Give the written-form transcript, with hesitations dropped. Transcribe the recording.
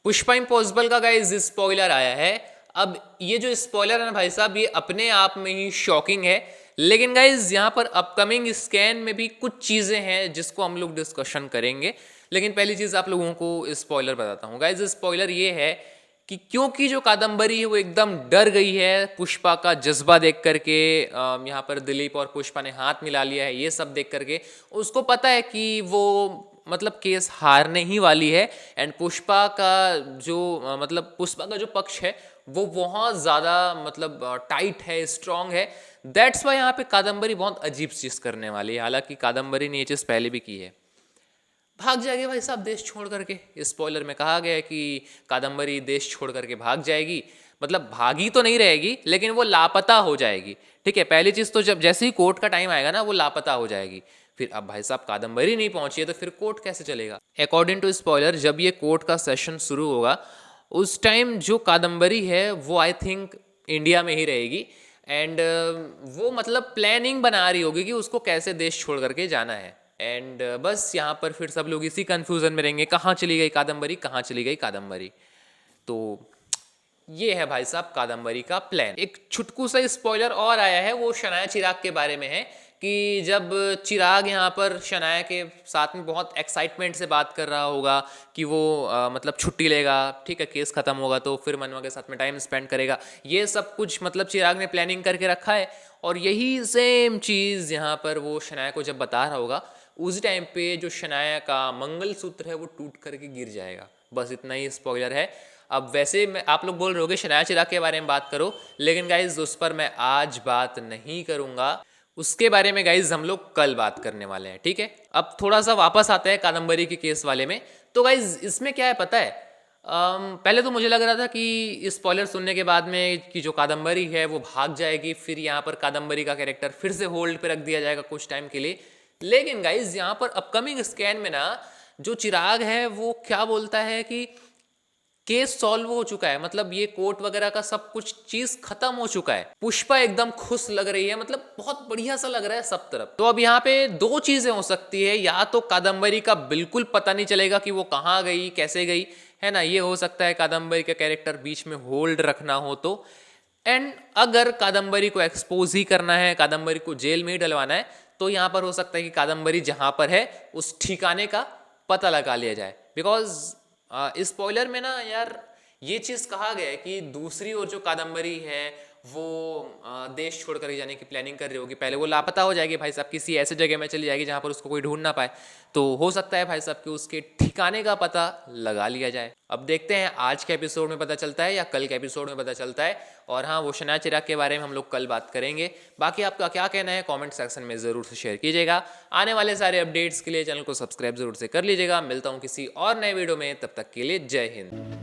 Pushpa impossible का guys spoiler आया है। अब ये जो स्पॉइलर है ना भाई साहब, ये अपने आप में ही शॉकिंग है, लेकिन गाइज यहाँ पर अपकमिंग स्कैन में भी कुछ चीज़ें हैं जिसको हम लोग डिस्कशन करेंगे। लेकिन पहली चीज़ आप लोगों को स्पॉइलर बताता हूँ गाइज। स्पॉइलर ये है कि क्योंकि जो कादम्बरी है वो एकदम डर गई है पुष्पा का जज्बा देख करके, यहाँ पर दिलीप और पुष्पा ने हाथ मिला लिया है ये सब देख करके, उसको पता है कि वो मतलब केस हारने ही वाली है। एंड पुष्पा का जो मतलब पुष्पा का जो पक्ष है वो बहुत ज़्यादा मतलब टाइट है, स्ट्रांग है। दैट्स वाई यहाँ पे कादम्बरी बहुत अजीब चीज़ करने वाली है। हालांकि कादम्बरी ने ये चीज़ पहले भी की है, भाग जाएगी भाई साहब देश छोड़ करके। स्पॉइलर में कहा गया है कि कादम्बरी देश छोड़ करके भाग जाएगी, मतलब भागी तो नहीं रहेगी लेकिन वो लापता हो जाएगी। ठीक है, पहली चीज़ तो जब जैसे ही कोर्ट का टाइम आएगा ना वो लापता हो जाएगी। फिर अब भाई साहब कादम्बरी नहीं पहुंची है तो फिर कोर्ट कैसे चलेगा। अकॉर्डिंग टू स्पॉइलर जब ये कोर्ट का सेशन शुरू होगा उस टाइम जो कादम्बरी है वो आई थिंक इंडिया में ही रहेगी। एंड वो मतलब प्लानिंग बना रही होगी कि उसको कैसे देश छोड़ करके जाना है। एंड बस यहाँ पर फिर सब लोग इसी कंफ्यूजन में रहेंगे, कहाँ चली गई कादम्बरी, कहाँ चली गई कादम्बरी। तो ये है भाई साहब कादम्बरी का प्लान। एक छुटकू सा स्पॉइलर और आया है, वो शनाया चिराग के बारे में है कि जब चिराग यहाँ पर शनाया के साथ में बहुत एक्साइटमेंट से बात कर रहा होगा कि वो मतलब छुट्टी लेगा, ठीक है, केस खत्म होगा तो फिर मनवा के साथ में टाइम स्पेंड करेगा, ये सब कुछ मतलब चिराग ने प्लानिंग करके रखा है। और यही सेम चीज़ यहाँ पर वो शनाया को जब बता रहा होगा उस टाइम पे जो शनाया का मंगलसूत्र है वो टूट करके गिर जाएगा। बस इतना ही स्पॉइलर है। अब वैसे मैं आप लोग बोल रहे होगे शनाया चिराग के बारे में बात करो, लेकिन गाइज उस पर मैं आज बात नहीं करूंगा, उसके बारे में गाइज हम लोग कल बात करने वाले हैं। ठीक है, अब थोड़ा सा वापस आता है कादम्बरी के केस वाले में। तो गाइज इसमें क्या है पता है, पहले तो मुझे लग रहा था कि स्पॉइलर सुनने के बाद में कि जो कादम्बरी है वो भाग जाएगी, फिर यहाँ पर कादम्बरी का कैरेक्टर फिर से होल्ड पे रख दिया जाएगा कुछ टाइम के लिए। लेकिन गाइज यहाँ पर अपकमिंग स्कैन में ना जो चिराग है वो क्या बोलता है कि केस सॉल्व हो चुका है, मतलब ये कोर्ट वगैरह का सब कुछ चीज खत्म हो चुका है। पुष्पा एकदम खुश लग रही है, मतलब बहुत बढ़िया सा लग रहा है सब तरफ। तो अब यहाँ पे दो चीजें हो सकती है, या तो कादम्बरी का बिल्कुल पता नहीं चलेगा कि वो कहाँ गई कैसे गई, है ना, ये हो सकता है कादम्बरी का कैरेक्टर बीच में होल्ड रखना हो तो। एंड अगर कादम्बरी को एक्सपोज ही करना है, कादम्बरी को जेल में ही डलवाना है, तो यहाँ पर हो सकता है कि कादम्बरी जहाँ पर है उस ठिकाने का पता लगा लिया जाए। बिकॉज स्पॉइलर में ना यार ये चीज़ कहा गया है कि दूसरी ओर जो कादम्बरी है वो देश छोड़ कर जाने की प्लानिंग कर रही होगी। पहले वो लापता हो जाएगी भाई साहब, किसी ऐसे जगह में चली जाएगी जहाँ पर उसको कोई ढूंढ ना पाए। तो हो सकता है भाई साहब कि उसके ठिकाने का पता लगा लिया जाए। अब देखते हैं आज के एपिसोड में पता चलता है या कल के एपिसोड में पता चलता है। और हाँ, वो शनाया चिराग के बारे में हम लोग कल बात करेंगे। बाकी आपका क्या कहना है कमेंट सेक्शन में ज़रूर से शेयर कीजिएगा। आने वाले सारे अपडेट्स के लिए चैनल को सब्सक्राइब जरूर से कर लीजिएगा। मिलता हूँ किसी और नए वीडियो में, तब तक के लिए जय हिंद।